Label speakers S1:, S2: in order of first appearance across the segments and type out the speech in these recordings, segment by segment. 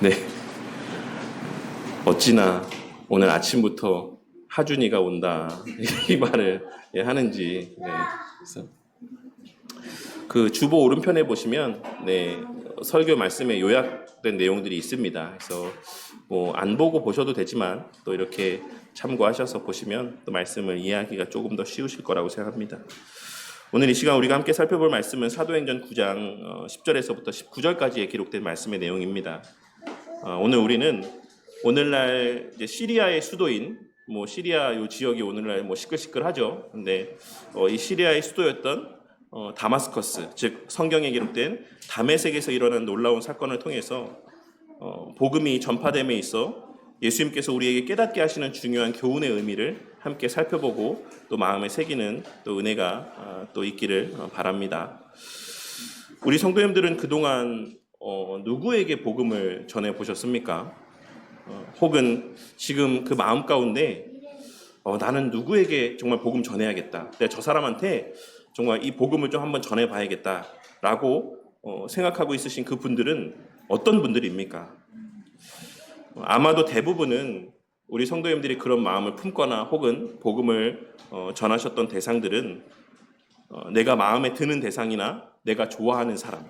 S1: 네, 어찌나 오늘 아침부터 하준이가 온다 이 말을 하는지. 네, 그래서 그 주보 오른편에 보시면 설교 말씀에 요약된 내용들이 있습니다. 그래서 뭐 안 보고 보셔도 되지만 또 이렇게 참고하셔서 보시면 또 말씀을 이해하기가 조금 더 쉬우실 거라고 생각합니다. 오늘 이 시간 우리가 함께 살펴볼 말씀은 사도행전 9장 10절에서부터 19절까지에 기록된 말씀의 내용입니다. 오늘 우리는 오늘날 이제 시리아의 수도인 시리아 요 지역이 오늘날 시끌시끌하죠. 근데 이 시리아의 수도였던 다마스커스, 즉 성경에 기록된 다메섹에서 일어난 놀라운 사건을 통해서 복음이 전파됨에 있어 예수님께서 우리에게 깨닫게 하시는 중요한 교훈의 의미를 함께 살펴보고 또 마음에 새기는 또 은혜가 또 있기를 바랍니다. 우리 성도님들은 그동안 누구에게 복음을 전해 보셨습니까? 혹은 지금 그 마음 가운데 나는 누구에게 정말 복음 전해야겠다. 내가 저 사람한테 정말 이 복음을 좀 한번 전해 봐야겠다라고 생각하고 있으신 그 분들은 어떤 분들입니까? 아마도 대부분은 우리 성도님들이 그런 마음을 품거나 혹은 복음을 전하셨던 대상들은 내가 마음에 드는 대상이나 내가 좋아하는 사람,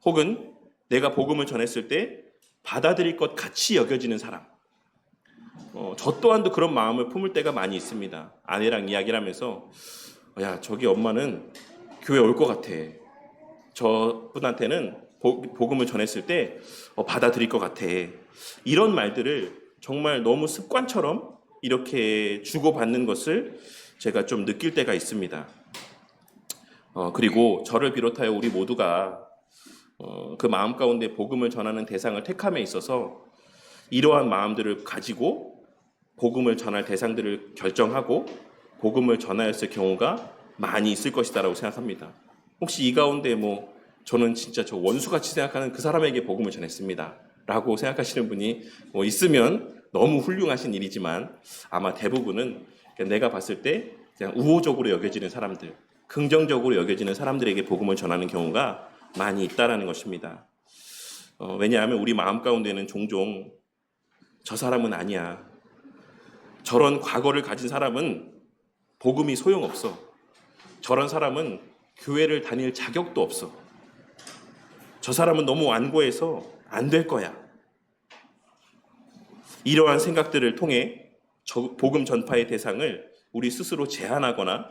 S1: 혹은 내가 복음을 전했을 때 받아들일 것 같이 여겨지는 사람, 저 또한도 그런 마음을 품을 때가 많이 있습니다. 아내랑 이야기를 하면서 야, 저기 엄마는 교회 올 것 같아. 저분한테는 복음을 전했을 때 받아들일 것 같아. 이런 말들을 정말 너무 습관처럼 이렇게 주고받는 것을 제가 좀 느낄 때가 있습니다. 그리고 저를 비롯하여 우리 모두가 그 마음 가운데 복음을 전하는 대상을 택함에 있어서 이러한 마음들을 가지고 복음을 전할 대상들을 결정하고 복음을 전하였을 경우가 많이 있을 것이다라고 생각합니다. 혹시 이 가운데 저는 진짜 저 원수같이 생각하는 그 사람에게 복음을 전했습니다 라고 생각하시는 분이 있으면 너무 훌륭하신 일이지만 아마 대부분은 내가 봤을 때 그냥 우호적으로 여겨지는 사람들, 긍정적으로 여겨지는 사람들에게 복음을 전하는 경우가 많이 있다라는 것입니다. 왜냐하면 우리 마음 가운데는 종종 저 사람은 아니야, 저런 과거를 가진 사람은 복음이 소용없어, 저런 사람은 교회를 다닐 자격도 없어, 저 사람은 너무 완고해서 안 될 거야, 이러한 생각들을 통해 복음 전파의 대상을 우리 스스로 제한하거나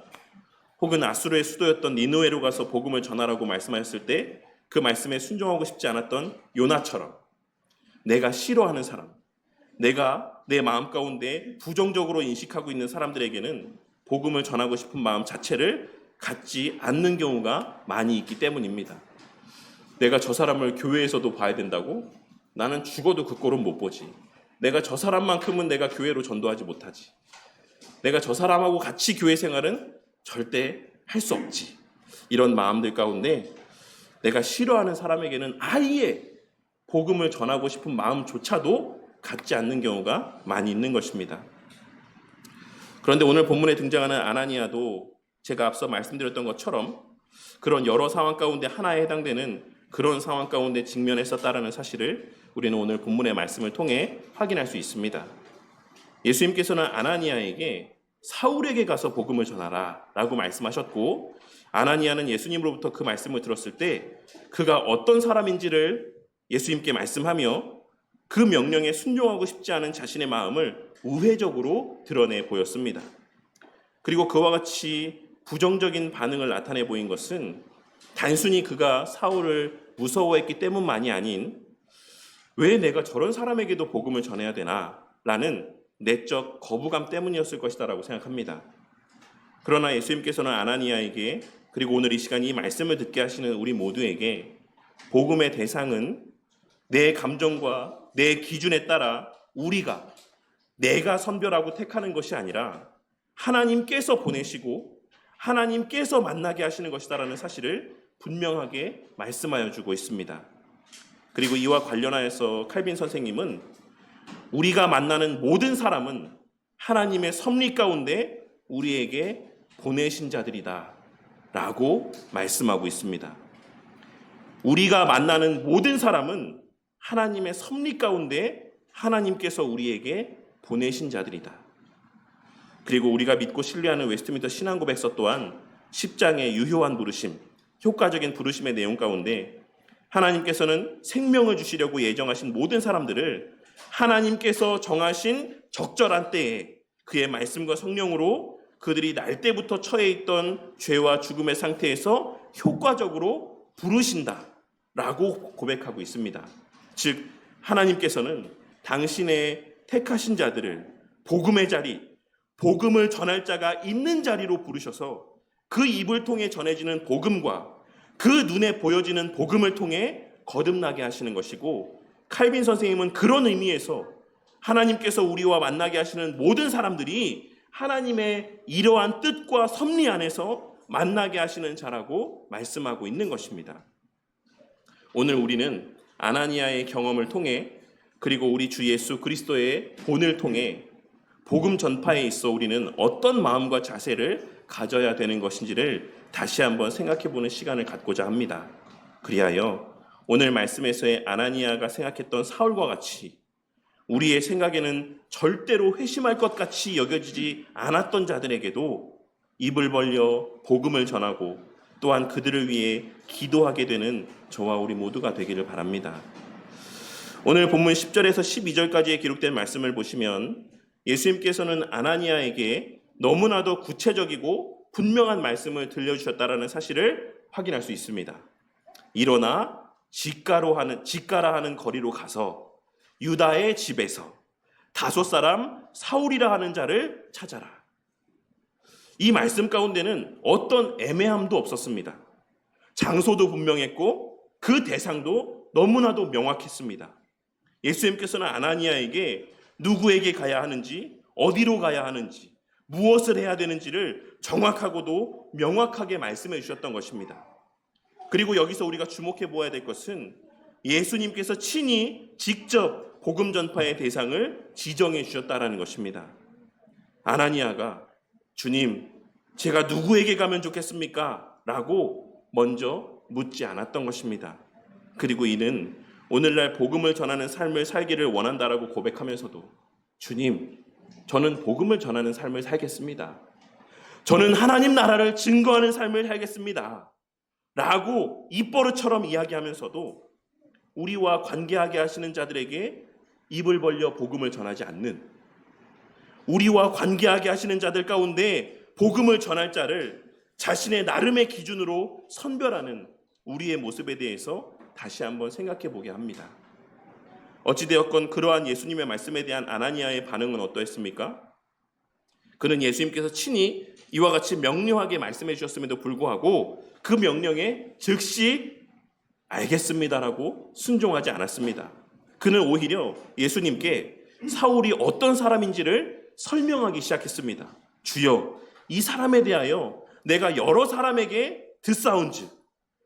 S1: 혹은 아수르의 수도였던 니느웨로 가서 복음을 전하라고 말씀하셨을 때 그 말씀에 순종하고 싶지 않았던 요나처럼 내가 싫어하는 사람, 내가 내 마음 가운데 부정적으로 인식하고 있는 사람들에게는 복음을 전하고 싶은 마음 자체를 갖지 않는 경우가 많이 있기 때문입니다. 내가 저 사람을 교회에서도 봐야 된다고? 나는 죽어도 그 꼴은 못 보지. 내가 저 사람만큼은 내가 교회로 전도하지 못하지. 내가 저 사람하고 같이 교회 생활은 절대 할 수 없지. 이런 마음들 가운데 내가 싫어하는 사람에게는 아예 복음을 전하고 싶은 마음조차도 갖지 않는 경우가 많이 있는 것입니다. 그런데 오늘 본문에 등장하는 아나니아도 제가 앞서 말씀드렸던 것처럼 그런 여러 상황 가운데 하나에 해당되는 그런 상황 가운데 직면했었다라는 사실을 우리는 오늘 본문의 말씀을 통해 확인할 수 있습니다. 예수님께서는 아나니아에게 사울에게 가서 복음을 전하라 라고 말씀하셨고, 아나니아는 예수님으로부터 그 말씀을 들었을 때 그가 어떤 사람인지를 예수님께 말씀하며 그 명령에 순종하고 싶지 않은 자신의 마음을 우회적으로 드러내 보였습니다. 그리고 그와 같이 부정적인 반응을 나타내 보인 것은 단순히 그가 사울을 무서워했기 때문만이 아닌 왜 내가 저런 사람에게도 복음을 전해야 되나 라는 내적 거부감 때문이었을 것이다 라고 생각합니다. 그러나 예수님께서는 아나니아에게, 그리고 오늘 이 시간 이 말씀을 듣게 하시는 우리 모두에게 복음의 대상은 내 감정과 내 기준에 따라 내가 선별하고 택하는 것이 아니라 하나님께서 보내시고 하나님께서 만나게 하시는 것이다라는 사실을 분명하게 말씀하여 주고 있습니다. 그리고 이와 관련하여서 칼빈 선생님은 우리가 만나는 모든 사람은 하나님의 섭리 가운데 우리에게 보내신 자들이다 라고 말씀하고 있습니다. 우리가 만나는 모든 사람은 하나님의 섭리 가운데 하나님께서 우리에게 보내신 자들이다. 그리고 우리가 믿고 신뢰하는 웨스트민스터 신앙고백서 또한 10장의 유효한 부르심, 효과적인 부르심의 내용 가운데 하나님께서는 생명을 주시려고 예정하신 모든 사람들을 하나님께서 정하신 적절한 때에 그의 말씀과 성령으로 그들이 날 때부터 처해 있던 죄와 죽음의 상태에서 효과적으로 부르신다라고 고백하고 있습니다. 즉 하나님께서는 당신의 택하신 자들을 복음의 자리, 복음을 전할 자가 있는 자리로 부르셔서 그 입을 통해 전해지는 복음과 그 눈에 보여지는 복음을 통해 거듭나게 하시는 것이고, 칼빈 선생님은 그런 의미에서 하나님께서 우리와 만나게 하시는 모든 사람들이 하나님의 이러한 뜻과 섭리 안에서 만나게 하시는 자라고 말씀하고 있는 것입니다. 오늘 우리는 아나니아의 경험을 통해 그리고 우리 주 예수 그리스도의 본을 통해 복음 전파에 있어 우리는 어떤 마음과 자세를 가져야 되는 것인지를 다시 한번 생각해보는 시간을 갖고자 합니다. 그리하여 오늘 말씀에서의 아나니아가 생각했던 사울과 같이 우리의 생각에는 절대로 회심할 것 같이 여겨지지 않았던 자들에게도 입을 벌려 복음을 전하고 또한 그들을 위해 기도하게 되는 저와 우리 모두가 되기를 바랍니다. 오늘 본문 10절에서 12절까지의 기록된 말씀을 보시면 예수님께서는 아나니아에게 너무나도 구체적이고 분명한 말씀을 들려주셨다라는 사실을 확인할 수 있습니다. 일어나 직가라 하는 거리로 가서 유다의 집에서 다소 사람 사울이라 하는 자를 찾아라. 이 말씀 가운데는 어떤 애매함도 없었습니다. 장소도 분명했고 그 대상도 너무나도 명확했습니다. 예수님께서는 아나니아에게 누구에게 가야 하는지, 어디로 가야 하는지, 무엇을 해야 되는지를 정확하고도 명확하게 말씀해 주셨던 것입니다. 그리고 여기서 우리가 주목해 보아야 될 것은 예수님께서 친히 직접 복음 전파의 대상을 지정해 주셨다라는 것입니다. 아나니아가 주님, 제가 누구에게 가면 좋겠습니까? 라고 먼저 묻지 않았던 것입니다. 그리고 이는 오늘날 복음을 전하는 삶을 살기를 원한다라고 고백하면서도 주님, 저는 복음을 전하는 삶을 살겠습니다. 저는 하나님 나라를 증거하는 삶을 살겠습니다. 라고 입버릇처럼 이야기하면서도 우리와 관계하게 하시는 자들에게 입을 벌려 복음을 전하지 않는, 우리와 관계하게 하시는 자들 가운데 복음을 전할 자를 자신의 나름의 기준으로 선별하는 우리의 모습에 대해서 다시 한번 생각해 보게 합니다. 어찌되었건 그러한 예수님의 말씀에 대한 아나니아의 반응은 어떠했습니까? 그는 예수님께서 친히 이와 같이 명료하게 말씀해 주셨음에도 불구하고 그 명령에 즉시 알겠습니다라고 순종하지 않았습니다. 그는 오히려 예수님께 사울이 어떤 사람인지를 설명하기 시작했습니다. 주여, 이 사람에 대하여 내가 여러 사람에게 듣사온즉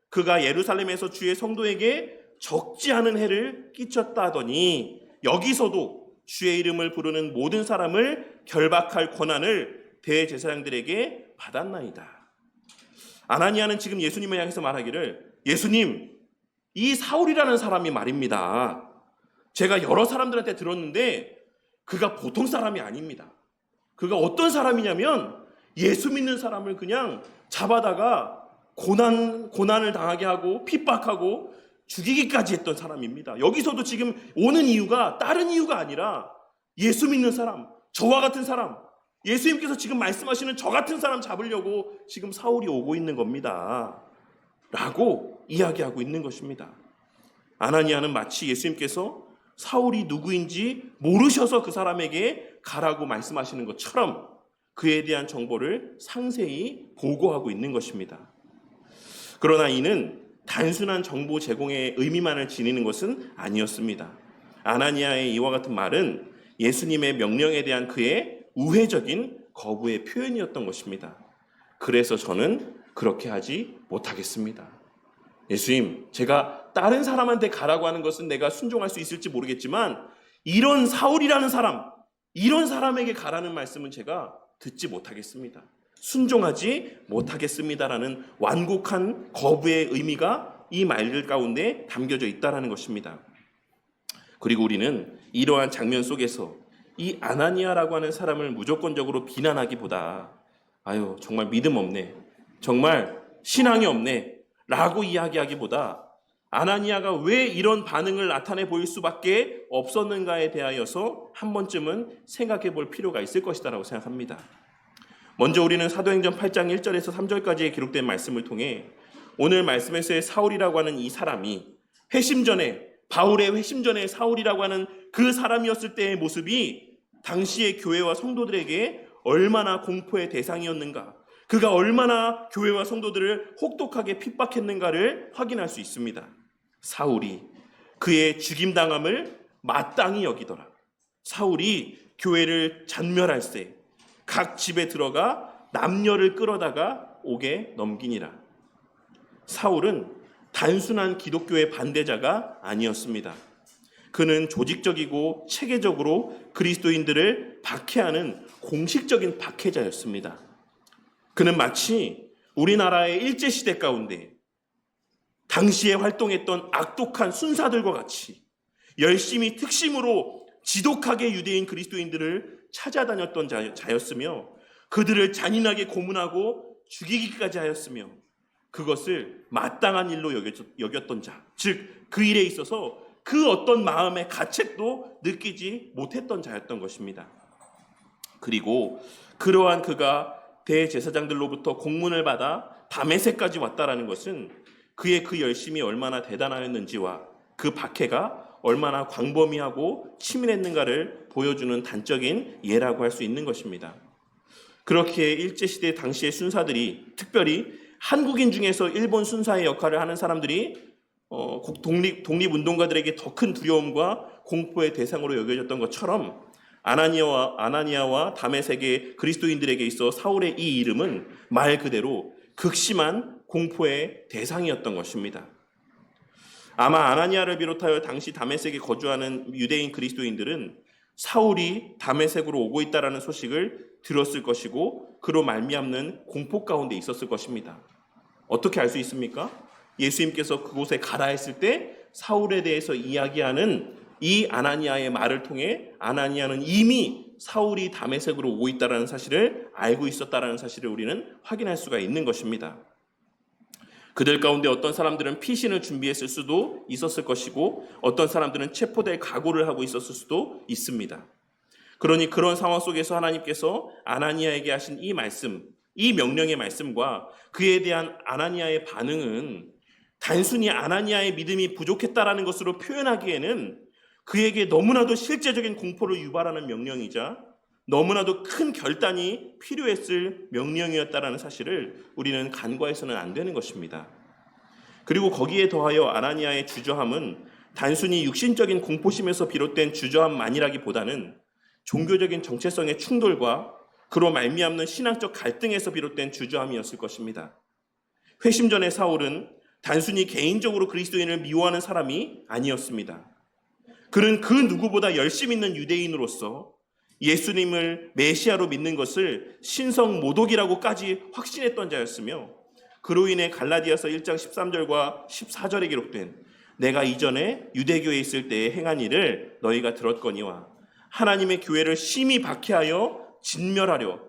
S1: 그가 예루살렘에서 주의 성도에게 적지 않은 해를 끼쳤다 하더니 여기서도 주의 이름을 부르는 모든 사람을 결박할 권한을 대제사장들에게 받았나이다. 아나니아는 지금 예수님을 향해서 말하기를, 예수님, 이 사울이라는 사람이 말입니다. 제가 여러 사람들한테 들었는데 그가 보통 사람이 아닙니다. 그가 어떤 사람이냐면 예수 믿는 사람을 그냥 잡아다가 고난을 당하게 하고 핍박하고 죽이기까지 했던 사람입니다. 여기서도 지금 오는 이유가 다른 이유가 아니라 예수 믿는 사람, 저와 같은 사람, 예수님께서 지금 말씀하시는 저 같은 사람 잡으려고 지금 사울이 오고 있는 겁니다. 라고 이야기하고 있는 것입니다. 아나니아는 마치 예수님께서 사울이 누구인지 모르셔서 그 사람에게 가라고 말씀하시는 것처럼 그에 대한 정보를 상세히 보고하고 있는 것입니다. 그러나 이는 단순한 정보 제공의 의미만을 지니는 것은 아니었습니다. 아나니아의 이와 같은 말은 예수님의 명령에 대한 그의 우회적인 거부의 표현이었던 것입니다. 그래서 저는 그렇게 하지 못하겠습니다. 예수님, 제가 다른 사람한테 가라고 하는 것은 내가 순종할 수 있을지 모르겠지만 이런 사울이라는 사람, 이런 사람에게 가라는 말씀은 제가 듣지 못하겠습니다. 순종하지 못하겠습니다라는 완곡한 거부의 의미가 이 말 가운데 담겨져 있다는 것입니다. 그리고 우리는 이러한 장면 속에서 이 아나니아라고 하는 사람을 무조건적으로 비난하기보다 아유 정말 믿음 없네, 정말 신앙이 없네 라고 이야기하기보다 아나니아가 왜 이런 반응을 나타내 보일 수밖에 없었는가에 대하여서 한 번쯤은 생각해 볼 필요가 있을 것이다라고 생각합니다. 먼저 우리는 사도행전 8장 1절에서 3절까지의 기록된 말씀을 통해 오늘 말씀에서의 사울이라고 하는 이 사람이 회심 전에, 바울의 회심 전에 사울이라고 하는 그 사람이었을 때의 모습이 당시의 교회와 성도들에게 얼마나 공포의 대상이었는가, 그가 얼마나 교회와 성도들을 혹독하게 핍박했는가를 확인할 수 있습니다. 사울이 그의 죽임당함을 마땅히 여기더라. 사울이 교회를 잔멸할세 각 집에 들어가 남녀를 끌어다가 옥에 넘기니라. 사울은 단순한 기독교의 반대자가 아니었습니다. 그는 조직적이고 체계적으로 그리스도인들을 박해하는 공식적인 박해자였습니다. 그는 마치 우리나라의 일제시대 가운데 당시에 활동했던 악독한 순사들과 같이 열심히 특심으로 지독하게 유대인 그리스도인들을 찾아다녔던 자였으며 그들을 잔인하게 고문하고 죽이기까지 하였으며 그것을 마땅한 일로 여겼던 자, 즉 그 일에 있어서 그 어떤 마음의 가책도 느끼지 못했던 자였던 것입니다. 그리고 그러한 그가 대제사장들로부터 공문을 받아 다메섹까지 왔다라는 것은 그의 그 열심이 얼마나 대단하였는지와 그 박해가 얼마나 광범위하고 치밀했는가를 보여주는 단적인 예라고 할 수 있는 것입니다. 그렇게 일제시대 당시의 순사들이, 특별히 한국인 중에서 일본 순사의 역할을 하는 사람들이 독립운동가들에게 더 큰 두려움과 공포의 대상으로 여겨졌던 것처럼 아나니아와 다메섹의 그리스도인들에게 있어 사울의 이 이름은 말 그대로 극심한 공포의 대상이었던 것입니다. 아마 아나니아를 비롯하여 당시 다메섹에 거주하는 유대인 그리스도인들은 사울이 다메섹으로 오고 있다는 소식을 들었을 것이고 그로 말미암는 공포 가운데 있었을 것입니다. 어떻게 알 수 있습니까? 예수님께서 그곳에 가라 했을 때 사울에 대해서 이야기하는 이 아나니아의 말을 통해 아나니아는 이미 사울이 다메섹으로 오고 있다는 사실을 알고 있었다는 사실을 우리는 확인할 수가 있는 것입니다. 그들 가운데 어떤 사람들은 피신을 준비했을 수도 있었을 것이고 어떤 사람들은 체포될 각오를 하고 있었을 수도 있습니다. 그러니 그런 상황 속에서 하나님께서 아나니아에게 하신 이 말씀, 이 명령의 말씀과 그에 대한 아나니아의 반응은 단순히 아나니아의 믿음이 부족했다라는 것으로 표현하기에는 그에게 너무나도 실제적인 공포를 유발하는 명령이자 너무나도 큰 결단이 필요했을 명령이었다라는 사실을 우리는 간과해서는 안 되는 것입니다. 그리고 거기에 더하여 아나니아의 주저함은 단순히 육신적인 공포심에서 비롯된 주저함만이라기보다는 종교적인 정체성의 충돌과 그로 말미암는 신앙적 갈등에서 비롯된 주저함이었을 것입니다. 회심 전의 사울은 단순히 개인적으로 그리스도인을 미워하는 사람이 아니었습니다. 그는 그 누구보다 열심 있는 유대인으로서 예수님을 메시아로 믿는 것을 신성모독이라고까지 확신했던 자였으며 그로 인해 갈라디아서 1장 13절과 14절에 기록된 내가 이전에 유대교에 있을 때에 행한 일을 너희가 들었거니와 하나님의 교회를 심히 박해하여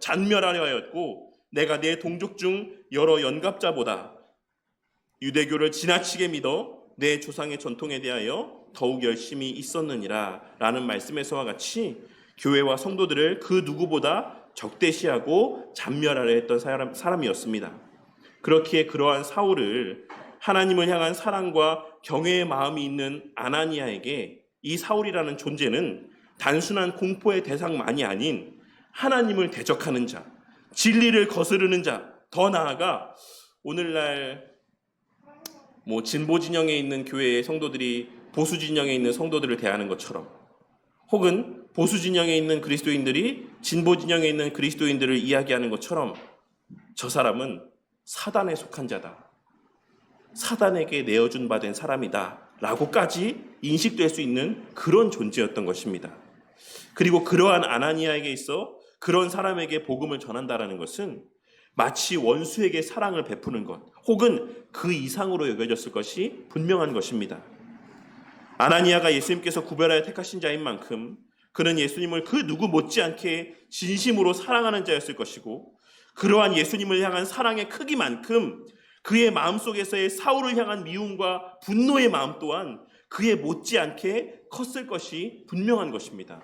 S1: 잔멸하려 하였고 내가 내 동족 중 여러 연갑자보다 유대교를 지나치게 믿어 내 조상의 전통에 대하여 더욱 열심히 있었느니라 라는 말씀에서와 같이 교회와 성도들을 그 누구보다 적대시하고 잔멸하려 했던 사람이었습니다. 그렇기에 그러한 사울을 하나님을 향한 사랑과 경외의 마음이 있는 아나니아에게 이 사울이라는 존재는 단순한 공포의 대상만이 아닌 하나님을 대적하는 자, 진리를 거스르는 자, 더 나아가 오늘날 진보 진영에 있는 교회의 성도들이 보수 진영에 있는 성도들을 대하는 것처럼 혹은 보수 진영에 있는 그리스도인들이 진보 진영에 있는 그리스도인들을 이야기하는 것처럼 저 사람은 사단에 속한 자다. 사단에게 내어준 바 된 사람이다. 라고까지 인식될 수 있는 그런 존재였던 것입니다. 그리고 그러한 아나니아에게 있어 그런 사람에게 복음을 전한다라는 것은 마치 원수에게 사랑을 베푸는 것 혹은 그 이상으로 여겨졌을 것이 분명한 것입니다. 아나니아가 예수님께서 구별하여 택하신 자인 만큼 그는 예수님을 그 누구 못지않게 진심으로 사랑하는 자였을 것이고, 그러한 예수님을 향한 사랑의 크기만큼 그의 마음속에서의 사울을 향한 미움과 분노의 마음 또한 그에 못지않게 컸을 것이 분명한 것입니다.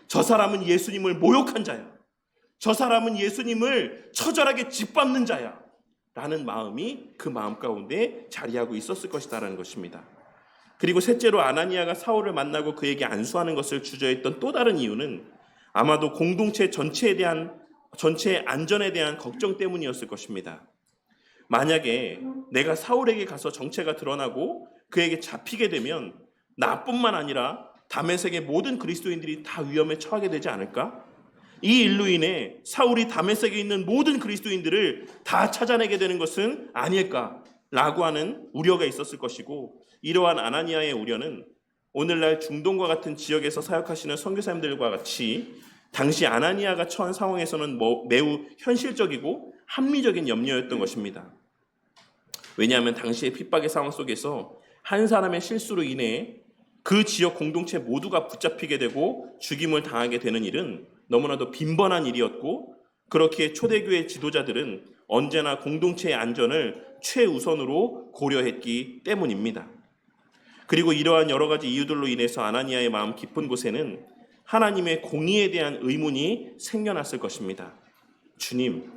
S1: 저 사람은 예수님을 모욕한 자야. 저 사람은 예수님을 처절하게 짓밟는 자야. 라는 마음이 그 마음 가운데 자리하고 있었을 것이다라는 것입니다. 그리고 셋째로 아나니아가 사울을 만나고 그에게 안수하는 것을 주저했던 또 다른 이유는 아마도 공동체 전체의 안전에 대한 걱정 때문이었을 것입니다. 만약에 내가 사울에게 가서 정체가 드러나고 그에게 잡히게 되면 나뿐만 아니라 다메섹의 모든 그리스도인들이 다 위험에 처하게 되지 않을까? 이 일로 인해 사울이 다메섹에 있는 모든 그리스도인들을 다 찾아내게 되는 것은 아닐까라고 하는 우려가 있었을 것이고, 이러한 아나니아의 우려는 오늘날 중동과 같은 지역에서 사역하시는 선교사님들과 같이 당시 아나니아가 처한 상황에서는 매우 현실적이고 합리적인 염려였던 것입니다. 왜냐하면 당시의 핍박의 상황 속에서 한 사람의 실수로 인해 그 지역 공동체 모두가 붙잡히게 되고 죽임을 당하게 되는 일은 너무나도 빈번한 일이었고, 그렇게 초대교회 지도자들은 언제나 공동체의 안전을 최우선으로 고려했기 때문입니다. 그리고 이러한 여러 가지 이유들로 인해서 아나니아의 마음 깊은 곳에는 하나님의 공의에 대한 의문이 생겨났을 것입니다. 주님,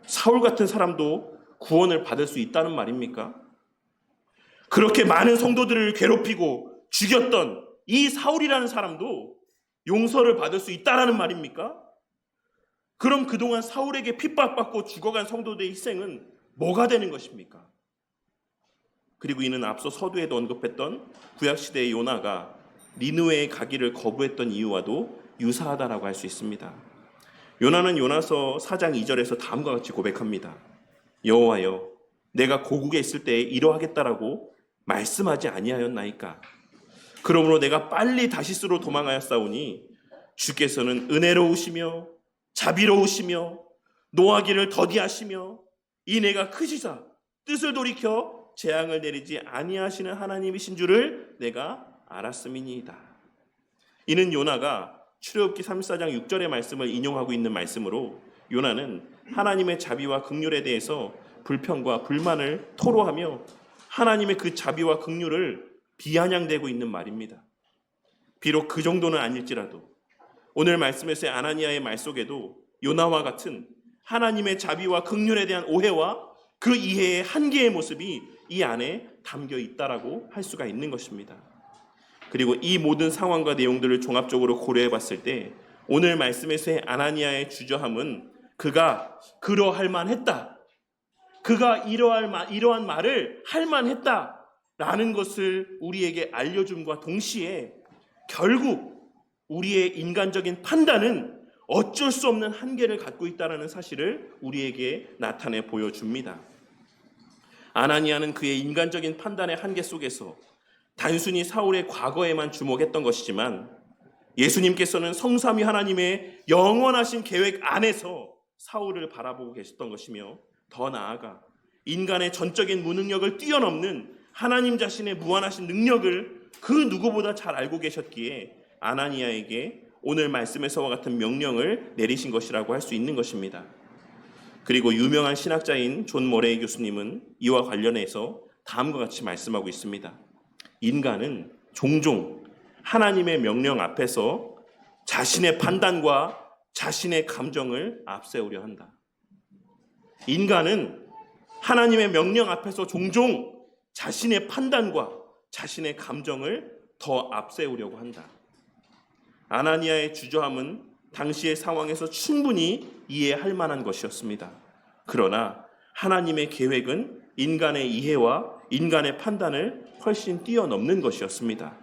S1: 사울 같은 사람도 구원을 받을 수 있다는 말입니까? 그렇게 많은 성도들을 괴롭히고 죽였던 이 사울이라는 사람도 용서를 받을 수 있다는 말입니까? 그럼 그동안 사울에게 핍박받고 죽어간 성도들의 희생은 뭐가 되는 것입니까? 그리고 이는 앞서 서두에도 언급했던 구약시대의 요나가 니느웨에 가기를 거부했던 이유와도 유사하다라고 할 수 있습니다. 요나는 요나서 4장 2절에서 다음과 같이 고백합니다. 여호와여, 내가 고국에 있을 때에 이러하겠다라고 말씀하지 아니하였나이까? 그러므로 내가 빨리 다시스로 도망하였사오니 주께서는 은혜로우시며 자비로우시며 노하기를 더디하시며 이내가 크시사 뜻을 돌이켜 재앙을 내리지 아니하시는 하나님이신 줄을 내가 알았음이니이다. 이는 요나가 출애굽기 34장 6절의 말씀을 인용하고 있는 말씀으로, 요나는 하나님의 자비와 긍휼에 대해서 불평과 불만을 토로하며 하나님의 그 자비와 긍휼을 비아냥대고 있는 말입니다. 비록 그 정도는 아닐지라도 오늘 말씀에서의 아나니아의 말 속에도 요나와 같은 하나님의 자비와 긍휼에 대한 오해와 그 이해의 한계의 모습이 이 안에 담겨 있다라고 할 수가 있는 것입니다. 그리고 이 모든 상황과 내용들을 종합적으로 고려해 봤을 때 오늘 말씀에서의 아나니아의 주저함은 그가 그러할 만했다, 그가 이러한 말을 할 만했다라는 것을 우리에게 알려줌과 동시에 결국 우리의 인간적인 판단은 어쩔 수 없는 한계를 갖고 있다는 사실을 우리에게 나타내 보여줍니다. 아나니아는 그의 인간적인 판단의 한계 속에서 단순히 사울의 과거에만 주목했던 것이지만, 예수님께서는 성삼위 하나님의 영원하신 계획 안에서 사울을 바라보고 계셨던 것이며, 더 나아가 인간의 전적인 무능력을 뛰어넘는 하나님 자신의 무한하신 능력을 그 누구보다 잘 알고 계셨기에 아나니아에게 오늘 말씀에서와 같은 명령을 내리신 것이라고 할 수 있는 것입니다. 그리고 유명한 신학자인 존 머레이 교수님은 이와 관련해서 다음과 같이 말씀하고 있습니다. 인간은 종종 하나님의 명령 앞에서 자신의 판단과 자신의 감정을 앞세우려 한다. 인간은 하나님의 명령 앞에서 종종 자신의 판단과 자신의 감정을 더 앞세우려고 한다. 아나니아의 주저함은 당시의 상황에서 충분히 이해할 만한 것이었습니다. 그러나 하나님의 계획은 인간의 이해와 인간의 판단을 훨씬 뛰어넘는 것이었습니다.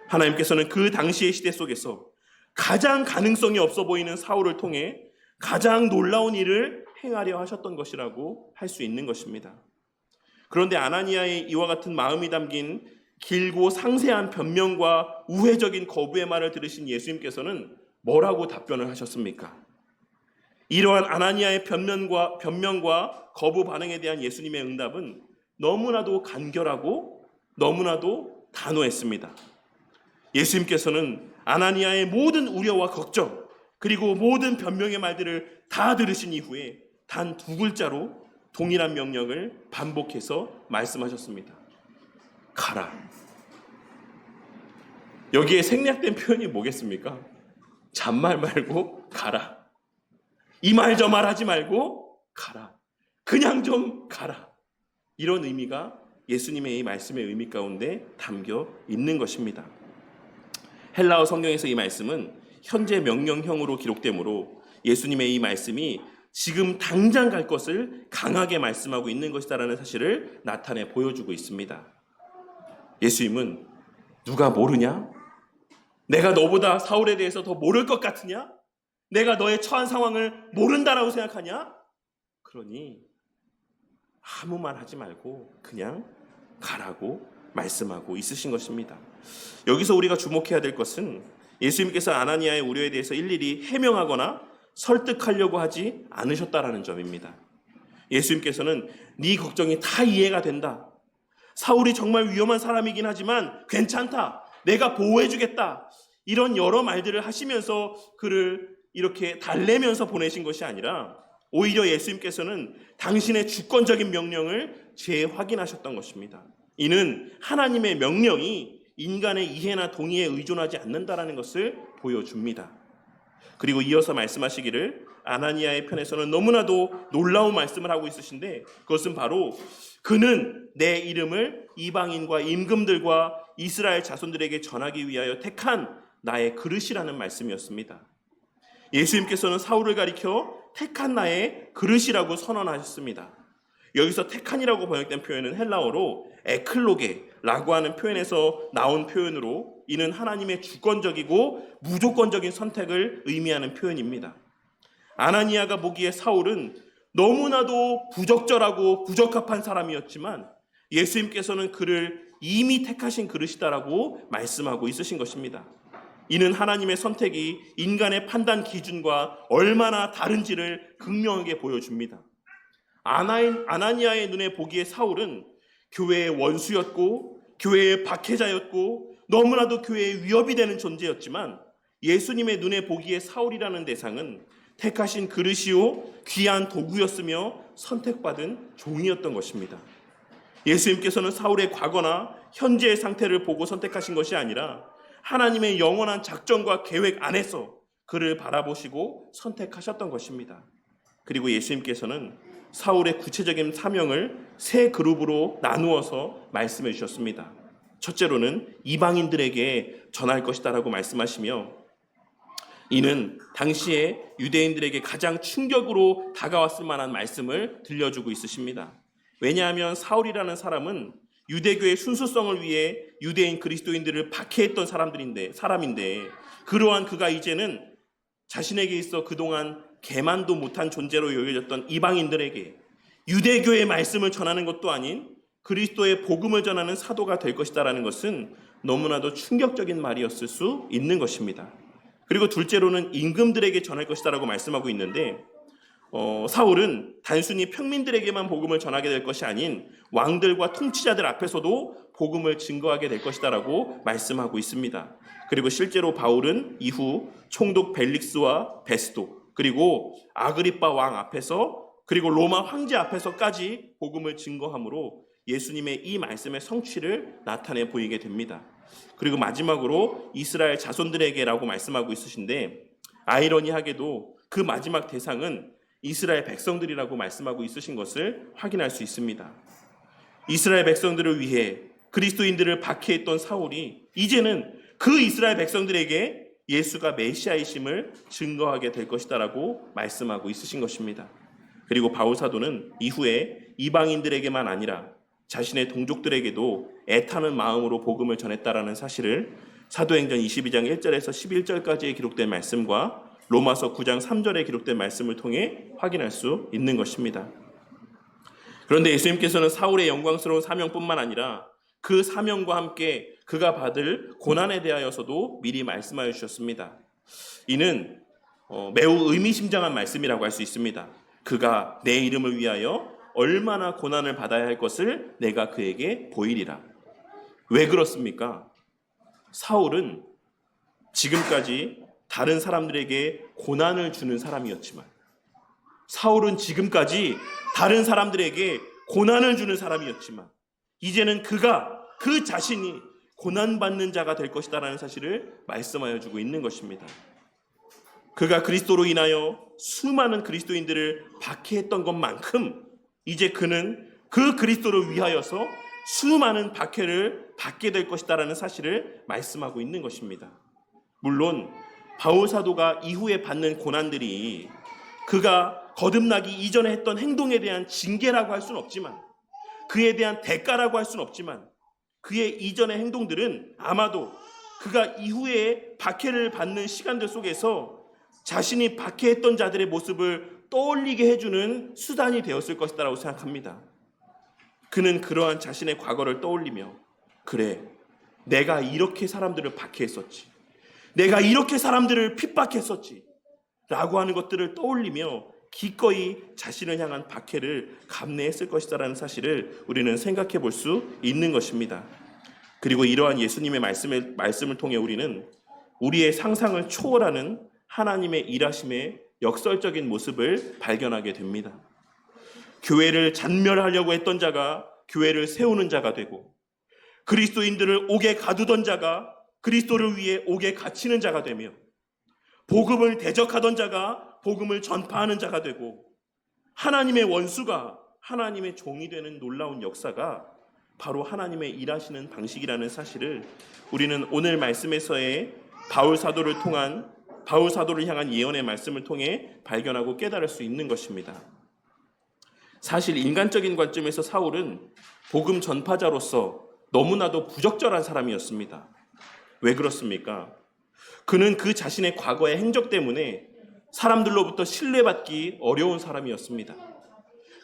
S1: 하나님께서는 그 당시의 시대 속에서 가장 가능성이 없어 보이는 사울을 통해 가장 놀라운 일을 행하려 하셨던 것이라고 할 수 있는 것입니다. 그런데 아나니아의 이와 같은 마음이 담긴 길고 상세한 변명과 우회적인 거부의 말을 들으신 예수님께서는 뭐라고 답변을 하셨습니까? 이러한 아나니아의 변명과 거부 반응에 대한 예수님의 응답은 너무나도 간결하고 너무나도 단호했습니다. 예수님께서는 아나니아의 모든 우려와 걱정, 그리고 모든 변명의 말들을 다 들으신 이후에 단 2글자로 동일한 명령을 반복해서 말씀하셨습니다. 가라. 여기에 생략된 표현이 뭐겠습니까? 잔말 말고 가라. 이 말 저 말 하지 말고 가라. 그냥 좀 가라. 이런 의미가 예수님의 이 말씀의 의미 가운데 담겨 있는 것입니다. 헬라어 성경에서 이 말씀은 현재 명령형으로 기록되므로 예수님의 이 말씀이 지금 당장 갈 것을 강하게 말씀하고 있는 것이다라는 사실을 나타내 보여주고 있습니다. 예수님은 누가 모르냐? 내가 너보다 사울에 대해서 더 모를 것 같으냐? 내가 너의 처한 상황을 모른다라고 생각하냐? 그러니 아무 말 하지 말고 그냥 가라고 말씀하고 있으신 것입니다. 여기서 우리가 주목해야 될 것은 예수님께서 아나니아의 우려에 대해서 일일이 해명하거나 설득하려고 하지 않으셨다라는 점입니다. 예수님께서는 네 걱정이 다 이해가 된다. 사울이 정말 위험한 사람이긴 하지만 괜찮다. 내가 보호해주겠다. 이런 여러 말들을 하시면서 그를 이렇게 달래면서 보내신 것이 아니라 오히려 예수님께서는 당신의 주권적인 명령을 재확인하셨던 것입니다. 이는 하나님의 명령이 인간의 이해나 동의에 의존하지 않는다라는 것을 보여줍니다. 그리고 이어서 말씀하시기를 아나니아의 편에서는 너무나도 놀라운 말씀을 하고 있으신데 그것은 바로 그는 내 이름을 이방인과 임금들과 이스라엘 자손들에게 전하기 위하여 택한 나의 그릇이라는 말씀이었습니다. 예수님께서는 사울을 가리켜 택한 나의 그릇이라고 선언하셨습니다. 여기서 택한이라고 번역된 표현은 헬라어로 에클로게라고 하는 표현에서 나온 표현으로 이는 하나님의 주권적이고 무조건적인 선택을 의미하는 표현입니다. 아나니아가 보기에 사울은 너무나도 부적절하고 부적합한 사람이었지만 예수님께서는 그를 이미 택하신 그릇이다라고 말씀하고 있으신 것입니다. 이는 하나님의 선택이 인간의 판단 기준과 얼마나 다른지를 극명하게 보여줍니다. 아나니아의 눈에 보기에 사울은 교회의 원수였고 교회의 박해자였고 너무나도 교회의 위협이 되는 존재였지만 예수님의 눈에 보기에 사울이라는 대상은 택하신 그릇이요 귀한 도구였으며 선택받은 종이었던 것입니다. 예수님께서는 사울의 과거나 현재의 상태를 보고 선택하신 것이 아니라 하나님의 영원한 작전과 계획 안에서 그를 바라보시고 선택하셨던 것입니다. 그리고 예수님께서는 사울의 구체적인 사명을 3그룹으로 나누어서 말씀해 주셨습니다. 첫째로는 이방인들에게 전할 것이다라고 말씀하시며 이는 당시에 유대인들에게 가장 충격으로 다가왔을 만한 말씀을 들려주고 있으십니다. 왜냐하면 사울이라는 사람은 유대교의 순수성을 위해 유대인 그리스도인들을 박해했던 사람인데 그러한 그가 이제는 자신에게 있어 그동안 개만도 못한 존재로 여겨졌던 이방인들에게 유대교의 말씀을 전하는 것도 아닌 그리스도의 복음을 전하는 사도가 될 것이다라는 것은 너무나도 충격적인 말이었을 수 있는 것입니다. 그리고 둘째로는 임금들에게 전할 것이다라고 말씀하고 있는데 사울은 단순히 평민들에게만 복음을 전하게 될 것이 아닌 왕들과 통치자들 앞에서도 복음을 증거하게 될 것이다라고 말씀하고 있습니다. 그리고 실제로 바울은 이후 총독 벨릭스와 베스도 그리고 아그리빠 왕 앞에서 그리고 로마 황제 앞에서까지 복음을 증거함으로 예수님의 이 말씀의 성취를 나타내 보이게 됩니다. 그리고 마지막으로 이스라엘 자손들에게라고 말씀하고 있으신데 아이러니하게도 그 마지막 대상은 이스라엘 백성들이라고 말씀하고 있으신 것을 확인할 수 있습니다. 이스라엘 백성들을 위해 그리스도인들을 박해했던 사울이 이제는 그 이스라엘 백성들에게 예수가 메시아이심을 증거하게 될 것이다라고 말씀하고 있으신 것입니다. 그리고 바울 사도는 이후에 이방인들에게만 아니라 자신의 동족들에게도 애타는 마음으로 복음을 전했다라는 사실을 사도행전 22장 1절에서 11절까지에 기록된 말씀과 로마서 9장 3절에 기록된 말씀을 통해 확인할 수 있는 것입니다. 그런데 예수님께서는 사울의 영광스러운 사명뿐만 아니라 그 사명과 함께 그가 받을 고난에 대하여서도 미리 말씀하여 주셨습니다. 이는 매우 의미심장한 말씀이라고 할 수 있습니다. 그가 내 이름을 위하여 얼마나 고난을 받아야 할 것을 내가 그에게 보이리라. 왜 그렇습니까? 사울은 지금까지 다른 사람들에게 고난을 주는 사람이었지만, 사울은 지금까지 다른 사람들에게 고난을 주는 사람이었지만, 이제는 그가 그 자신이 고난받는 자가 될 것이다라는 사실을 말씀하여 주고 있는 것입니다. 그가 그리스도로 인하여 수많은 그리스도인들을 박해했던 것만큼 이제 그는 그 그리스도를 위하여서 수많은 박해를 받게 될 것이다라는 사실을 말씀하고 있는 것입니다. 물론 바울 사도가 이후에 받는 고난들이 그가 거듭나기 이전에 했던 행동에 대한 징계라고 할 수는 없지만, 그에 대한 대가라고 할 수는 없지만, 그의 이전의 행동들은 아마도 그가 이후에 박해를 받는 시간들 속에서 자신이 박해했던 자들의 모습을 떠올리게 해주는 수단이 되었을 것이라고 생각합니다. 그는 그러한 자신의 과거를 떠올리며, 그래, 내가 이렇게 사람들을 박해했었지, 내가 이렇게 사람들을 핍박했었지 라고 하는 것들을 떠올리며 기꺼이 자신을 향한 박해를 감내했을 것이다라는 사실을 우리는 생각해 볼 수 있는 것입니다. 그리고 이러한 예수님의 말씀을 통해 우리는 우리의 상상을 초월하는 하나님의 일하심의 역설적인 모습을 발견하게 됩니다. 교회를 잔멸하려고 했던 자가 교회를 세우는 자가 되고, 그리스도인들을 옥에 가두던 자가 그리스도를 위해 옥에 갇히는 자가 되며, 복음을 대적하던 자가 복음을 전파하는 자가 되고, 하나님의 원수가 하나님의 종이 되는 놀라운 역사가 바로 하나님의 일하시는 방식이라는 사실을 우리는 오늘 말씀에서의 바울 사도를 향한 예언의 말씀을 통해 발견하고 깨달을 수 있는 것입니다. 사실 인간적인 관점에서 사울은 복음 전파자로서 너무나도 부적절한 사람이었습니다. 왜 그렇습니까? 그는 그 자신의 과거의 행적 때문에 사람들로부터 신뢰받기 어려운 사람이었습니다.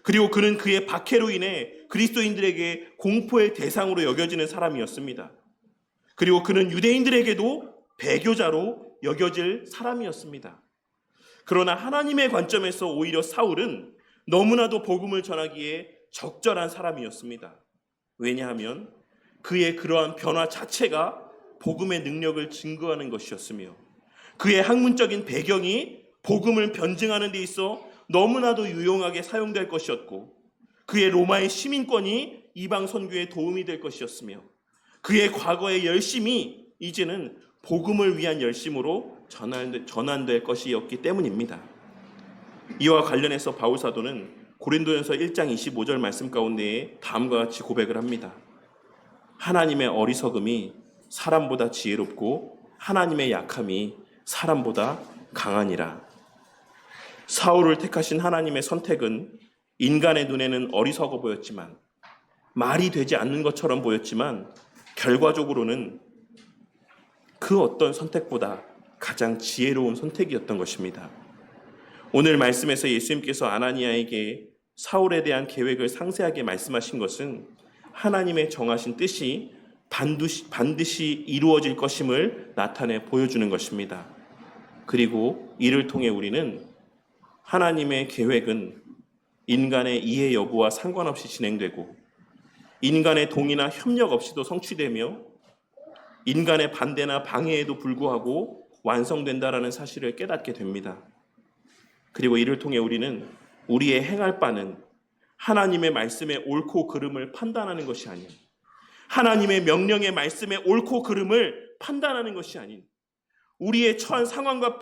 S1: 그리고 그는 그의 박해로 인해 그리스도인들에게 공포의 대상으로 여겨지는 사람이었습니다. 그리고 그는 유대인들에게도 배교자로 여겨질 사람이었습니다. 그러나 하나님의 관점에서 오히려 사울은 너무나도 복음을 전하기에 적절한 사람이었습니다. 왜냐하면 그의 그러한 변화 자체가 복음의 능력을 증거하는 것이었으며, 그의 학문적인 배경이 복음을 변증하는 데 있어 너무나도 유용하게 사용될 것이었고, 그의 로마의 시민권이 이방 선교에 도움이 될 것이었으며, 그의 과거의 열심이 이제는 복음을 위한 열심으로 전환될 것이었기 때문입니다. 이와 관련해서 바울 사도는 고린도전서 1장 25절 말씀 가운데에 다음과 같이 고백을 합니다. 하나님의 어리석음이 사람보다 지혜롭고 하나님의 약함이 사람보다 강하니라. 사울을 택하신 하나님의 선택은 인간의 눈에는 어리석어 보였지만, 말이 되지 않는 것처럼 보였지만, 결과적으로는 그 어떤 선택보다 가장 지혜로운 선택이었던 것입니다. 오늘 말씀에서 예수님께서 아나니아에게 사울에 대한 계획을 상세하게 말씀하신 것은 하나님의 정하신 뜻이 반드시 이루어질 것임을 나타내 보여주는 것입니다. 그리고 이를 통해 우리는 하나님의 계획은 인간의 이해 여부와 상관없이 진행되고, 인간의 동의나 협력 없이도 성취되며, 인간의 반대나 방해에도 불구하고 완성된다라는 사실을 깨닫게 됩니다. 그리고 이를 통해 우리는 우리의 행할 바는 하나님의 말씀의 옳고 그름을 판단하는 것이 아닌, 하나님의 명령의 말씀의 옳고 그름을 판단하는 것이 아닌, 우리의 처한 상황과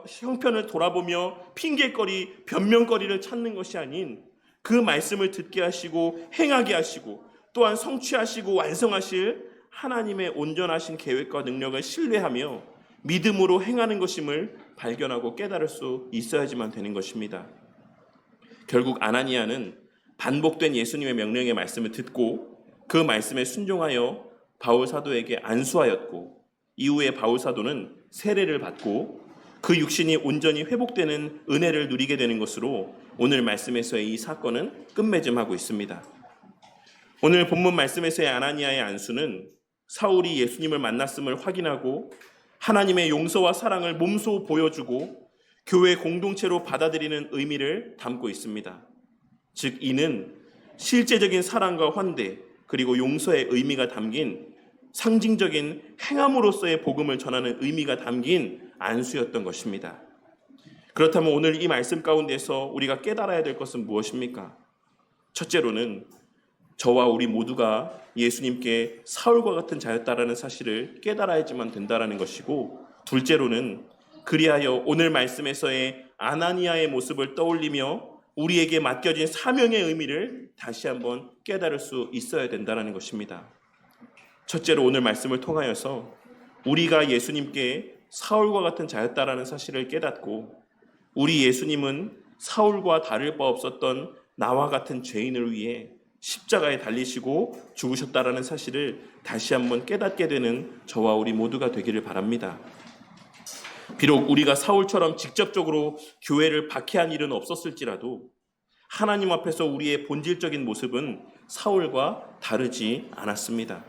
S1: 형편을 돌아보며 핑계거리, 변명거리를 찾는 것이 아닌, 그 말씀을 듣게 하시고 행하게 하시고 또한 성취하시고 완성하실 하나님의 온전하신 계획과 능력을 신뢰하며 믿음으로 행하는 것임을 발견하고 깨달을 수 있어야지만 되는 것입니다. 결국 아나니아는 반복된 예수님의 명령의 말씀을 듣고 그 말씀에 순종하여 바울 사도에게 안수하였고, 이후에 바울 사도는 세례를 받고 그 육신이 온전히 회복되는 은혜를 누리게 되는 것으로 오늘 말씀에서의 이 사건은 끝맺음하고 있습니다. 오늘 본문 말씀에서의 아나니아의 안수는 사울이 예수님을 만났음을 확인하고 하나님의 용서와 사랑을 몸소 보여주고 교회 공동체로 받아들이는 의미를 담고 있습니다. 즉 이는 실제적인 사랑과 환대 그리고 용서의 의미가 담긴 상징적인 행함으로서의 복음을 전하는 의미가 담긴 안수였던 것입니다. 그렇다면 오늘 이 말씀 가운데서 우리가 깨달아야 될 것은 무엇입니까? 첫째로는 저와 우리 모두가 예수님께 사울과 같은 자였다라는 사실을 깨달아야지만 된다라는 것이고, 둘째로는 그리하여 오늘 말씀에서의 아나니아의 모습을 떠올리며 우리에게 맡겨진 사명의 의미를 다시 한번 깨달을 수 있어야 된다는 것입니다. 첫째로 오늘 말씀을 통하여서 우리가 예수님께 사울과 같은 자였다라는 사실을 깨닫고, 우리 예수님은 사울과 다를 바 없었던 나와 같은 죄인을 위해 십자가에 달리시고 죽으셨다라는 사실을 다시 한번 깨닫게 되는 저와 우리 모두가 되기를 바랍니다. 비록 우리가 사울처럼 직접적으로 교회를 박해한 일은 없었을지라도 하나님 앞에서 우리의 본질적인 모습은 사울과 다르지 않았습니다.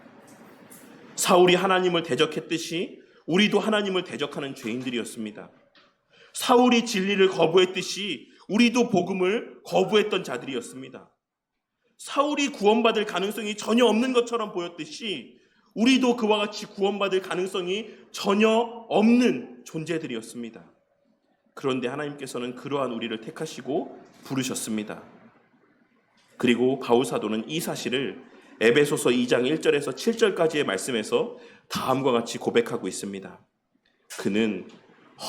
S1: 사울이 하나님을 대적했듯이 우리도 하나님을 대적하는 죄인들이었습니다. 사울이 진리를 거부했듯이 우리도 복음을 거부했던 자들이었습니다. 사울이 구원받을 가능성이 전혀 없는 것처럼 보였듯이 우리도 그와 같이 구원받을 가능성이 전혀 없는 존재들이었습니다. 그런데 하나님께서는 그러한 우리를 택하시고 부르셨습니다. 그리고 바울 사도는 이 사실을 에베소서 2장 1절에서 7절까지의 말씀에서 다음과 같이 고백하고 있습니다. 그는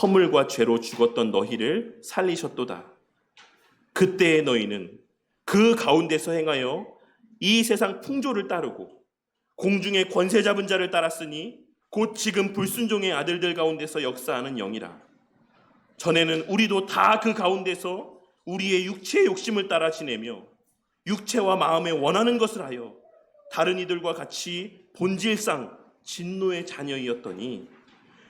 S1: 허물과 죄로 죽었던 너희를 살리셨도다. 그때의 너희는 그 가운데서 행하여 이 세상 풍조를 따르고 공중의 권세 잡은 자를 따랐으니 곧 지금 불순종의 아들들 가운데서 역사하는 영이라. 전에는 우리도 다 그 가운데서 우리의 육체의 욕심을 따라 지내며 육체와 마음에 원하는 것을 하여 다른 이들과 같이 본질상 진노의 자녀이었더니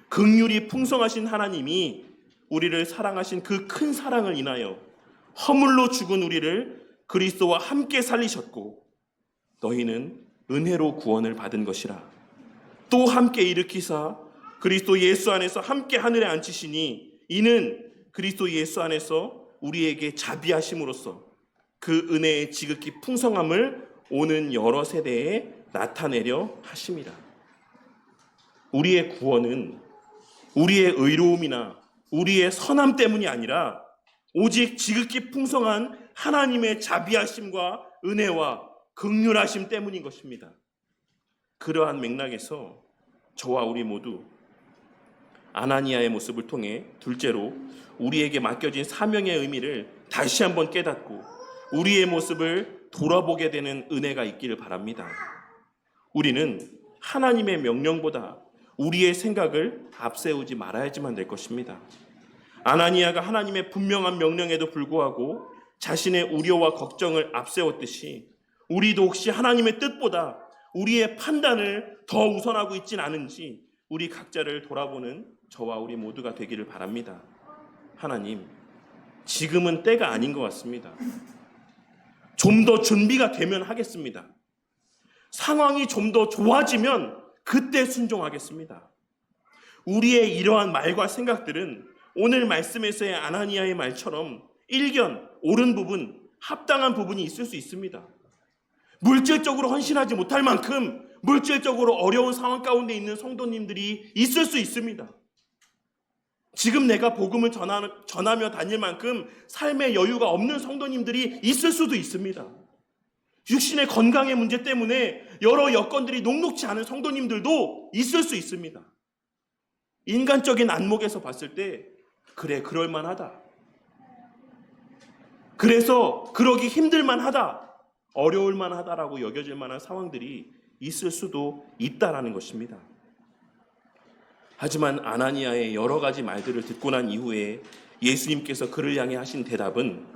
S1: 긍휼이 풍성하신 하나님이 우리를 사랑하신 그 큰 사랑을 인하여 허물로 죽은 우리를 그리스도와 함께 살리셨고 너희는 은혜로 구원을 받은 것이라. 또 함께 일으키사 그리스도 예수 안에서 함께 하늘에 앉히시니 이는 그리스도 예수 안에서 우리에게 자비하심으로써 그 은혜의 지극히 풍성함을 오는 여러 세대에 나타내려 하심이라. 우리의 구원은 우리의 의로움이나 우리의 선함 때문이 아니라 오직 지극히 풍성한 하나님의 자비하심과 은혜와 긍휼하심 때문인 것입니다. 그러한 맥락에서 저와 우리 모두 아나니아의 모습을 통해 둘째로 우리에게 맡겨진 사명의 의미를 다시 한번 깨닫고 우리의 모습을 돌아보게 되는 은혜가 있기를 바랍니다. 우리는 하나님의 명령보다 우리의 생각을 앞세우지 말아야지만 될 것입니다. 아나니아가 하나님의 분명한 명령에도 불구하고 자신의 우려와 걱정을 앞세웠듯이 우리도 혹시 하나님의 뜻보다 우리의 판단을 더 우선하고 있진 않은지 우리 각자를 돌아보는 저와 우리 모두가 되기를 바랍니다. 하나님, 지금은 때가 아닌 것 같습니다. 좀 더 준비가 되면 하겠습니다. 상황이 좀 더 좋아지면 그때 순종하겠습니다. 우리의 이러한 말과 생각들은 오늘 말씀에서의 아나니아의 말처럼 일견, 옳은 부분, 합당한 부분이 있을 수 있습니다. 물질적으로 헌신하지 못할 만큼 물질적으로 어려운 상황 가운데 있는 성도님들이 있을 수 있습니다. 지금 내가 복음을 전하며 다닐 만큼 삶의 여유가 없는 성도님들이 있을 수도 있습니다. 육신의 건강의 문제 때문에 여러 여건들이 녹록지 않은 성도님들도 있을 수 있습니다. 인간적인 안목에서 봤을 때 그래, 그럴만하다. 그래서 그러기 힘들만하다. 어려울만하다라고 여겨질 만한 상황들이 있을 수도 있다라는 것입니다. 하지만 아나니아의 여러 가지 말들을 듣고 난 이후에 예수님께서 그를 향해 하신 대답은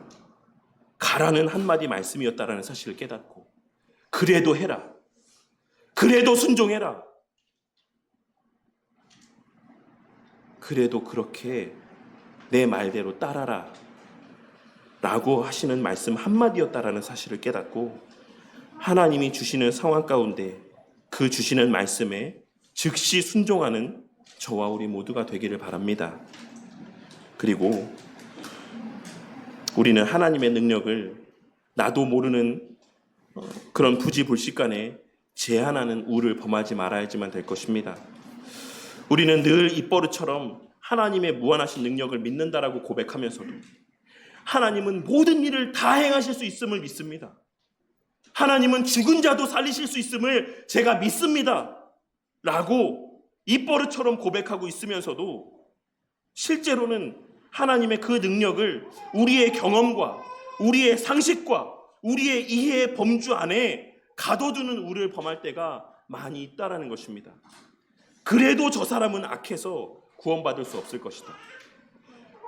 S1: 가라는 한마디 말씀이었다라는 사실을 깨닫고 그래도 해라. 그래도 순종해라. 그래도 그렇게 내 말대로 따라라 라고 하시는 말씀 한마디였다라는 사실을 깨닫고 하나님이 주시는 상황 가운데 그 주시는 말씀에 즉시 순종하는 저와 우리 모두가 되기를 바랍니다. 그리고 우리는 하나님의 능력을 나도 모르는 그런 부지불식간에 제한하는 우를 범하지 말아야지만 될 것입니다. 우리는 늘 입버릇처럼 하나님의 무한하신 능력을 믿는다라고 고백하면서도 하나님은 모든 일을 다 행하실 수 있음을 믿습니다. 하나님은 죽은 자도 살리실 수 있음을 제가 믿습니다. 라고 입버릇처럼 고백하고 있으면서도 실제로는 하나님의 그 능력을 우리의 경험과 우리의 상식과 우리의 이해의 범주 안에 가둬두는 우를 범할 때가 많이 있다라는 것입니다. 그래도 저 사람은 악해서 구원받을 수 없을 것이다.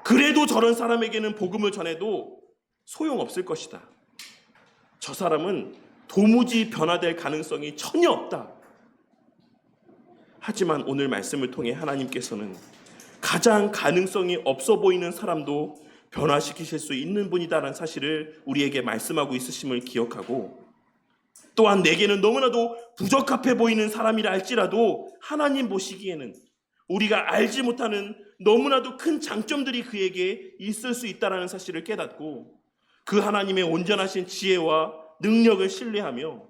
S1: 그래도 저런 사람에게는 복음을 전해도 소용없을 것이다. 저 사람은 도무지 변화될 가능성이 전혀 없다. 하지만 오늘 말씀을 통해 하나님께서는 가장 가능성이 없어 보이는 사람도 변화시키실 수 있는 분이다라는 사실을 우리에게 말씀하고 있으심을 기억하고, 또한 내게는 너무나도 부적합해 보이는 사람이라 할지라도 하나님 보시기에는 우리가 알지 못하는 너무나도 큰 장점들이 그에게 있을 수 있다는 사실을 깨닫고 그 하나님의 온전하신 지혜와 능력을 신뢰하며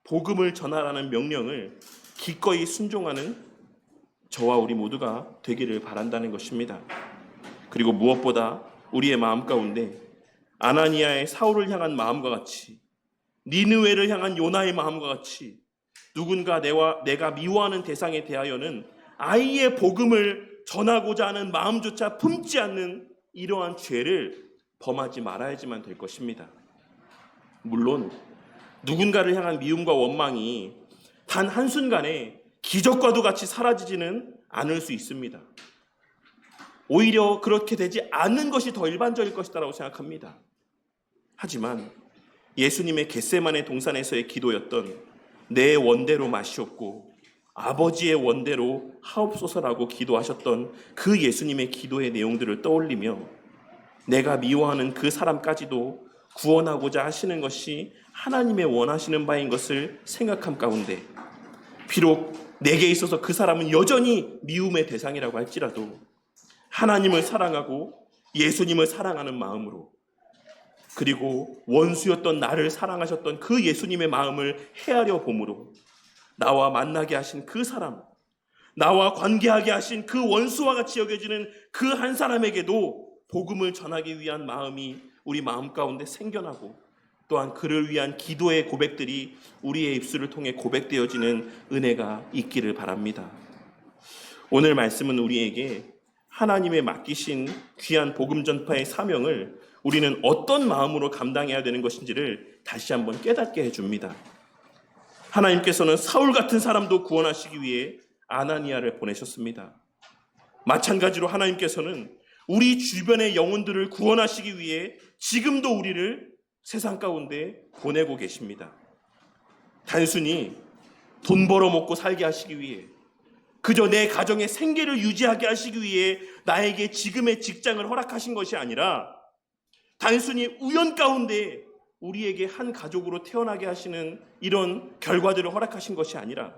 S1: 복음을 전하라는 명령을 기꺼이 순종하는 저와 우리 모두가 되기를 바란다는 것입니다. 그리고 무엇보다 우리의 마음 가운데 아나니아의 사울을 향한 마음과 같이, 니느웨를 향한 요나의 마음과 같이 누군가 내가 미워하는 대상에 대하여는 아예 복음을 전하고자 하는 마음조차 품지 않는 이러한 죄를 범하지 말아야지만 될 것입니다. 물론 누군가를 향한 미움과 원망이 단 한순간에 기적과도 같이 사라지지는 않을 수 있습니다. 오히려 그렇게 되지 않는 것이 더 일반적일 것이라고 생각합니다. 하지만 예수님의 겟세마네 동산에서의 기도였던 내 원대로 마시옵고 아버지의 원대로 하옵소서라고 기도하셨던 그 예수님의 기도의 내용들을 떠올리며 내가 미워하는 그 사람까지도 구원하고자 하시는 것이 하나님의 원하시는 바인 것을 생각함 가운데, 비록 내게 있어서 그 사람은 여전히 미움의 대상이라고 할지라도 하나님을 사랑하고 예수님을 사랑하는 마음으로, 그리고 원수였던 나를 사랑하셨던 그 예수님의 마음을 헤아려 봄으로 나와 만나게 하신 그 사람, 나와 관계하게 하신 그 원수와 같이 여겨지는 그 한 사람에게도 복음을 전하기 위한 마음이 우리 마음 가운데 생겨나고, 또한 그를 위한 기도의 고백들이 우리의 입술을 통해 고백되어지는 은혜가 있기를 바랍니다. 오늘 말씀은 우리에게 하나님의 맡기신 귀한 복음 전파의 사명을 우리는 어떤 마음으로 감당해야 되는 것인지를 다시 한번 깨닫게 해줍니다. 하나님께서는 사울 같은 사람도 구원하시기 위해 아나니아를 보내셨습니다. 마찬가지로 하나님께서는 우리 주변의 영혼들을 구원하시기 위해 지금도 우리를 세상 가운데 보내고 계십니다. 단순히 돈 벌어 먹고 살게 하시기 위해, 그저 내 가정의 생계를 유지하게 하시기 위해 나에게 지금의 직장을 허락하신 것이 아니라 단순히 우연 가운데 우리에게 한 가족으로 태어나게 하시는 이런 결과들을 허락하신 것이 아니라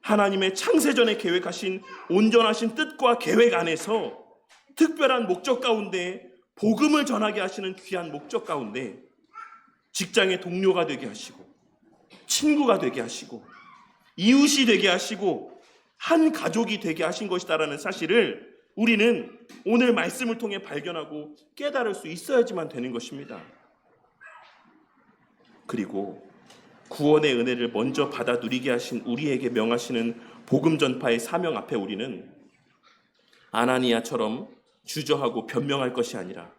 S1: 하나님의 창세전에 계획하신 온전하신 뜻과 계획 안에서 특별한 목적 가운데 복음을 전하게 하시는 귀한 목적 가운데 직장의 동료가 되게 하시고 친구가 되게 하시고 이웃이 되게 하시고 한 가족이 되게 하신 것이다라는 사실을 우리는 오늘 말씀을 통해 발견하고 깨달을 수 있어야지만 되는 것입니다. 그리고 구원의 은혜를 먼저 받아 누리게 하신 우리에게 명하시는 복음 전파의 사명 앞에 우리는 아나니아처럼 주저하고 변명할 것이 아니라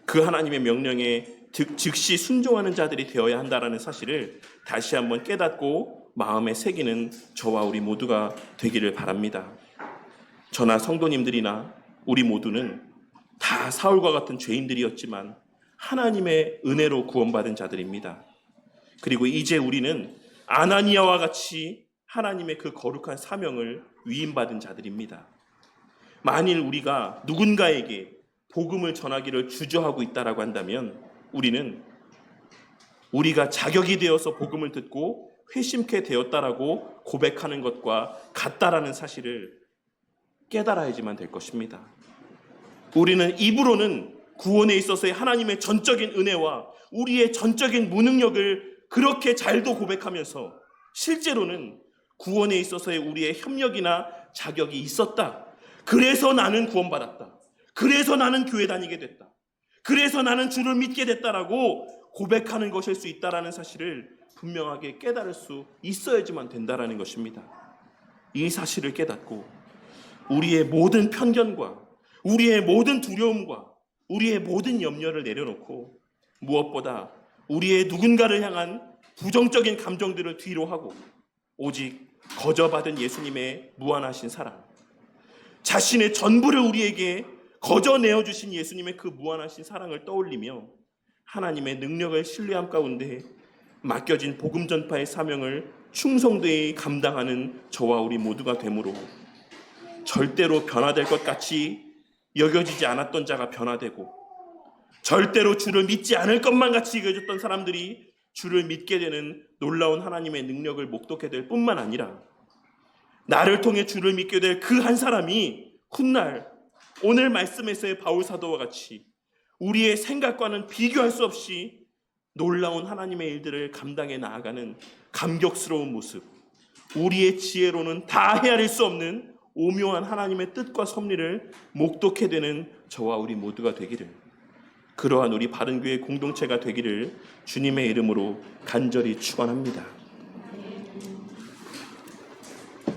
S1: 그 하나님의 명령에 즉시 순종하는 자들이 되어야 한다는 사실을 다시 한번 깨닫고 마음에 새기는 저와 우리 모두가 되기를 바랍니다. 저나 성도님들이나 우리 모두는 다 사울과 같은 죄인들이었지만 하나님의 은혜로 구원받은 자들입니다. 그리고 이제 우리는 아나니아와 같이 하나님의 그 거룩한 사명을 위임받은 자들입니다. 만일 우리가 누군가에게 복음을 전하기를 주저하고 있다라고 한다면 우리는 우리가 자격이 되어서 복음을 듣고 회심케 되었다라고 고백하는 것과 같다라는 사실을 깨달아야지만 될 것입니다. 우리는 입으로는 구원에 있어서의 하나님의 전적인 은혜와 우리의 전적인 무능력을 그렇게 잘도 고백하면서 실제로는 구원에 있어서의 우리의 협력이나 자격이 있었다. 그래서 나는 구원받았다. 그래서 나는 교회 다니게 됐다. 그래서 나는 주를 믿게 됐다라고 고백하는 것일 수 있다라는 사실을 분명하게 깨달을 수 있어야지만 된다라는 것입니다. 이 사실을 깨닫고 우리의 모든 편견과 우리의 모든 두려움과 우리의 모든 염려를 내려놓고 무엇보다 우리의 누군가를 향한 부정적인 감정들을 뒤로 하고 오직 거저받은 예수님의 무한하신 사랑, 자신의 전부를 우리에게 거저 내어주신 예수님의 그 무한하신 사랑을 떠올리며 하나님의 능력을 신뢰함 가운데 맡겨진 복음 전파의 사명을 충성되이 감당하는 저와 우리 모두가 되므로 절대로 변화될 것 같이 여겨지지 않았던 자가 변화되고 절대로 주를 믿지 않을 것만 같이 여겨졌던 사람들이 주를 믿게 되는 놀라운 하나님의 능력을 목도하게 될 뿐만 아니라 나를 통해 주를 믿게 될 그 한 사람이 훗날 오늘 말씀에서의 바울 사도와 같이 우리의 생각과는 비교할 수 없이 놀라운 하나님의 일들을 감당해 나아가는 감격스러운 모습, 우리의 지혜로는 다 헤아릴 수 없는 오묘한 하나님의 뜻과 섭리를 목도하게 되는 저와 우리 모두가 되기를, 그러한 우리 바른교회 공동체가 되기를 주님의 이름으로 간절히 축원합니다.